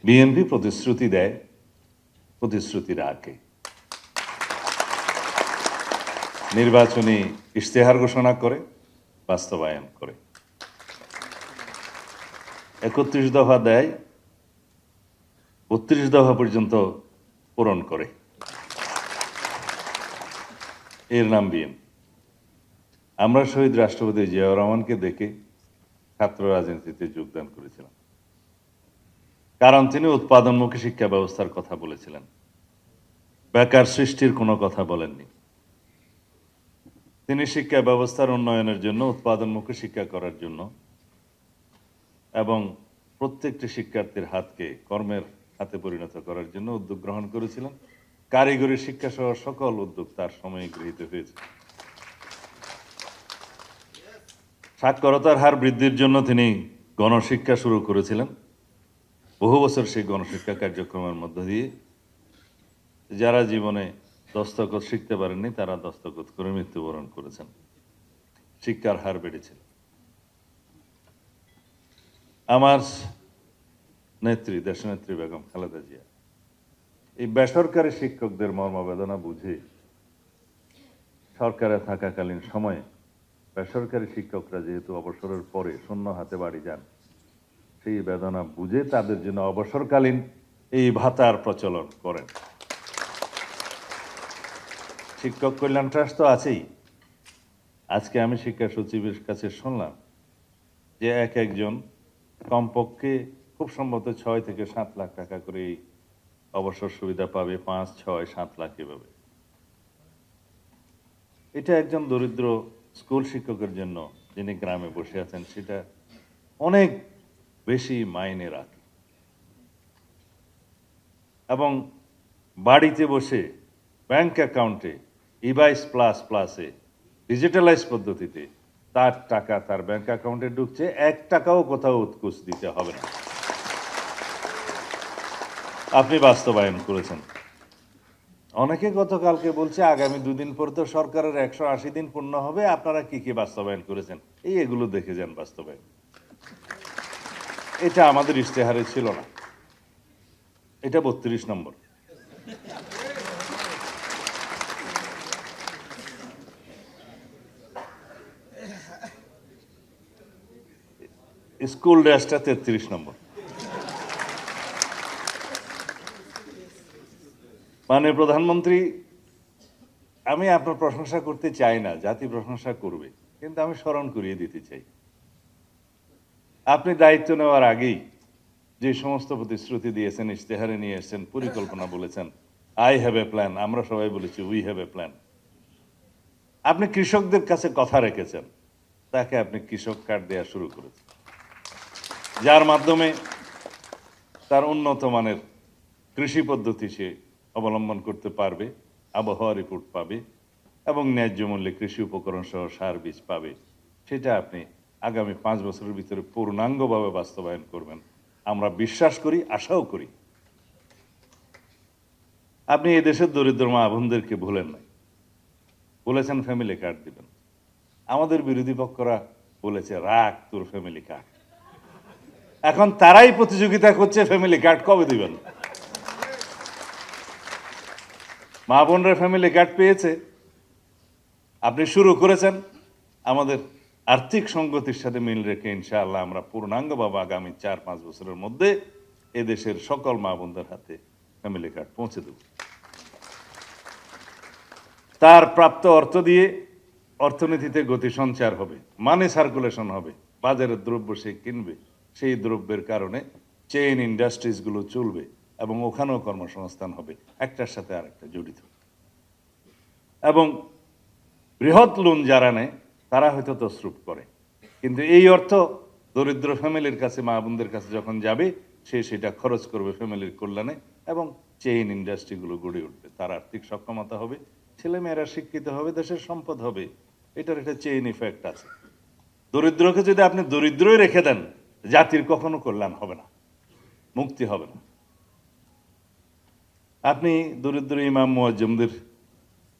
BNP প্রতিশ্রুতি দেয়, প্রতিশ্রুতি রাখে। নির্বাচনী ইশতেহার ঘোষণা করে, বাস্তবায়ন করে। 31 দফা দেয়, 32 দফা পর্যন্ত পূরণ করে। এর নাম বিএনপি। আমরা শহীদ রাষ্ট্রপতি জিয়াউর রহমানকে দেখে ছাত্র রাজনীতিতে যোগদান করেছিলাম, কারণ তিনি উৎপাদনমুখী শিক্ষা ব্যবস্থার কথা বলেছিলেন, বেকার সৃষ্টির কোনো কথা বলেননি। তিনি শিক্ষা ব্যবস্থার উন্নয়নের জন্য, উৎপাদনমুখী শিক্ষা করার জন্য এবং প্রত্যেকটি শিক্ষার্থীর হাতকে কর্মের হাতে পরিণত করার জন্য উদ্যোগ গ্রহণ করেছিলেন। কারিগরি শিক্ষা সহ সকল উদ্যোগ তার সময়ে গৃহীত হয়েছে। সাক্ষরতার হার বৃদ্ধির জন্য তিনি গণশিক্ষা শুরু করেছিলেন। বহু বছর সেই গণশিক্ষা কার্যক্রমের মধ্য দিয়ে যারা জীবনে দস্তখত শিখতে পারেননি তারা দস্তখত করে মৃত্যুবরণ করেছেন। শিক্ষার হার বেড়েছিল। আমার নেত্রী, দেশনেত্রী বেগম খালেদা জিয়া এই বেসরকারি শিক্ষকদের মর্মবেদনা বুঝে সরকারে থাকাকালীন সময়ে বেসরকারি শিক্ষকরা যেহেতু অবসরের পরে শূন্য হাতে বাড়ি যান, সেই বেদনা বুঝে তাদের জন্য অবসরকালীন এই ভাতার প্রচলন করেন। শিক্ষক কল্যাণ ট্রাস্ট তো আছেই। আজকে আমি শিক্ষা সচিবের কাছে শুনলাম যে একজন কমপক্ষে খুব সম্ভবত 6 থেকে 7 লাখ টাকা করে এই অবসর সুবিধা পাবে, 5, 6, 7 লাখ এভাবে। এটা একজন দরিদ্র স্কুল শিক্ষকের জন্য, যিনি গ্রামে বসে আছেন, সেটা অনেক বেশি মাইনে রাখে। এবং বাড়িতে বসে ব্যাংক অ্যাকাউন্টে E22 প্লাসে ডিজিটালাইজ পদ্ধতিতে তার টাকা তার ব্যাংক অ্যাকাউন্টে ঢুকছে, 1 টাকাও কোথাও উৎকুচ দিতে হবে না। আপনি বাস্তবায়ন করেছেন। অনেকে গতকালকে বলছে আগামী 2 দিন পর তো সরকারের 180 দিন পূর্ণ হবে, আপনারা কি কি বাস্তবায়ন করেছেন। এগুলো দেখে যান বাস্তবায়ন। এটা আমাদের ইশতেহারে ছিল না, এটা 32 নম্বর। স্কুল ড্রেসটা 33 নম্বর। মাননীয় প্রধানমন্ত্রী, আমি আপনার প্রশংসা করতে চাই না, জাতি প্রশংসা করবে, কিন্তু আমি স্মরণ করিয়ে দিতে চাই, আপনি দায়িত্ব নেওয়ার আগেই যে সমস্ত প্রতিশ্রুতি দিয়েছেন, ইশতেহারে নিয়ে এসেছেন, পরিকল্পনা বলেছেন, আই হ্যাভ এ প্ল্যান, আমরা সবাই বলেছি উই হ্যাভ এ প্ল্যান। আপনি কৃষকদের কাছে কথা রেখেছেন, তাকে আপনি কৃষক কার্ড দেওয়া শুরু করেছেন, যার মাধ্যমে তার উন্নত মানের কৃষি পদ্ধতি সে অবলম্বন করতে পারবে, আবহাওয়া রিপোর্ট পাবে এবং ন্যায্য মূল্যে কৃষি উপকরণ সহ সার বীজ পাবে। সেটা আপনি আগামী 5 বছরের ভিতরে পূর্ণাঙ্গভাবে বাস্তবায়ন করবেন, আমরা বিশ্বাস করি, আশাও করি। আপনি এই দেশের দরিদ্র মা বোনদেরকে ভুলেন নাই, বলেছেন ফ্যামিলি কার্ড দিবেন। আমাদের বিরোধী পক্ষরা বলেছে রাখ তোর ফ্যামিলি কার্ড। এখন তারাই প্রতিযোগিতা করছে ফ্যামিলি কার্ড কবে দিবেন। মা বোনরা ফ্যামিলি কার্ড পেয়েছে, আপনি শুরু করেছেন। আমাদের আর্থিক সংগতির সাথে মিল রেখে ইনশাআল্লাহ আমরা পূর্ণাঙ্গভাবে আগামী 4-5 বছরের মধ্যে এদেশের সকল মা বোনদের হাতে ফ্যামিলি কার্ড পৌঁছে দেব। তার প্রাপ্ত অর্থ দিয়ে অর্থনীতিতে গতি সঞ্চার হবে, মানি সার্কুলেশন হবে, বাজারের দ্রব্য সে কিনবে, সেই দ্রব্যের কারণে চেইন ইন্ডাস্ট্রিজগুলো চলবে এবং ওখানেও কর্মসংস্থান হবে, একটার সাথে আরেকটা জড়িত। এবং বৃহৎ লোন যারা নেয় তারা হয়তো তসরুপ করে, কিন্তু এই অর্থ দরিদ্র ফ্যামিলির কাছে, মা বোনদের কাছে যখন যাবে, সে সেটা খরচ করবে ফ্যামিলির কল্যাণে এবং চেইন ইন্ডাস্ট্রিগুলো গড়ে উঠবে, তার আর্থিক সক্ষমতা হবে, ছেলেমেয়েরা শিক্ষিত হবে, দেশের সম্পদ হবে। এটার একটা চেইন ইফেক্ট আছে। দরিদ্রকে যদি আপনি দরিদ্রই রেখে দেন, জাতির কখনো কল্যাণ হবে না, মুক্তি হবে না। আপনি দরিদ্র ইমাম মুয়াজ্জিমদের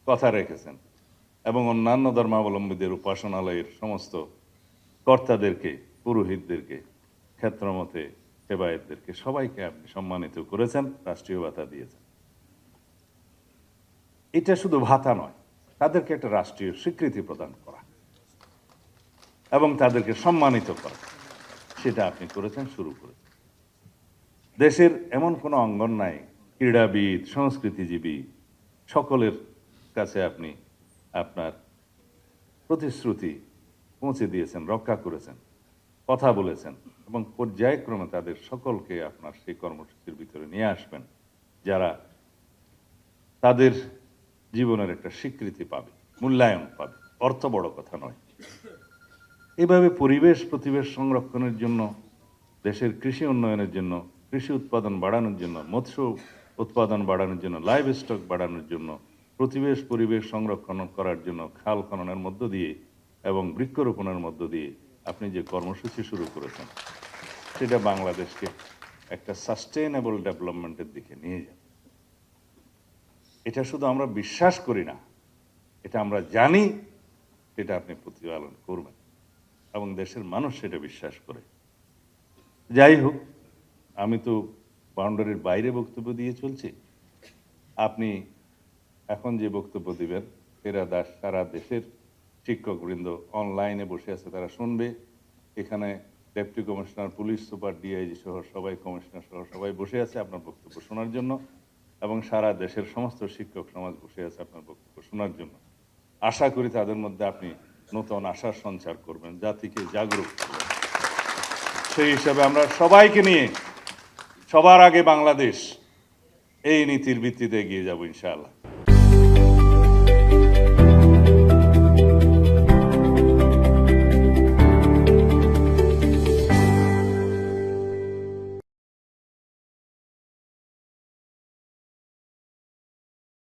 কথা রেখেছেন এবং অন্যান্য ধর্মাবলম্বীদের উপাসনালয়ের সমস্ত কর্তাদেরকে, পুরোহিতদেরকে ক্ষেত্রমতে সেবায়েতদেরকে সবাইকে আপনি সম্মানিত করেছেন, রাষ্ট্রীয় ভাতা দিয়েছেন। এটা শুধু ভাতা নয়, তাদেরকে একটা রাষ্ট্রীয় স্বীকৃতি প্রদান করা এবং তাদেরকে সম্মানিত করা, সেটা আপনি করেছেন, শুরু করেছেন। দেশের এমন কোনো অঙ্গন নাই, ক্রীড়াবিদ, সংস্কৃতিজীবী সকলের কাছে আপনি আপনার প্রতিশ্রুতি পৌঁছে দিয়েছেন, রক্ষা করেছেন, কথা বলেছেন এবং পর্যায়ক্রমে তাদের সকলকে আপনার সেই কর্মসূচির ভিতরে নিয়ে আসবেন, যারা তাদের জীবনের একটা স্বীকৃতি পাবে, মূল্যায়ন পাবে। অর্থ বড় কথা নয়। এভাবে পরিবেশ প্রতিবেশ সংরক্ষণের জন্য, দেশের কৃষি উন্নয়নের জন্য, কৃষি উৎপাদন বাড়ানোর জন্য, মৎস্য উৎপাদন বাড়ানোর জন্য, লাইভ স্টক বাড়ানোর জন্য, পরিবেশ সংরক্ষণ করার জন্য খাল খননের মধ্য দিয়ে এবং বৃক্ষরোপণের মধ্য দিয়ে আপনি যে কর্মসূচি শুরু করেছেন, সেটা বাংলাদেশকে একটা সাস্টেইনেবল ডেভেলপমেন্টের দিকে নিয়ে যাবে। এটা শুধু আমরা বিশ্বাস করি না, এটা আমরা জানি, সেটা আপনি প্রতিপালন করবেন এবং দেশের মানুষ সেটা বিশ্বাস করে। যাই হোক, আমি তো বাউন্ডারির বাইরে বক্তব্য দিয়ে চলছি। আপনি এখন যে বক্তব্য দিবেন, সারা দেশের শিক্ষকবৃন্দ অনলাইনে বসে আছে, তারা শুনবে। এখানে deputy commissioner, police super, DIG সহ সবাই, কমিশনার সহ সবাই বসে আছে আপনার বক্তব্য শোনার জন্য এবং সারা দেশের সমস্ত শিক্ষক সমাজ বসে আছে আপনার বক্তব্য শোনার জন্য। আশা করি তাদের মধ্যে আপনি নতুন আশার সঞ্চার করবেন, জাতিকে জাগরুক করবেন। সেই হিসাবে আমরা সবাইকে নিয়ে সবার আগে বাংলাদেশ এই নীতির ভিত্তিতে এগিয়ে যাব ইনশাআল্লাহ।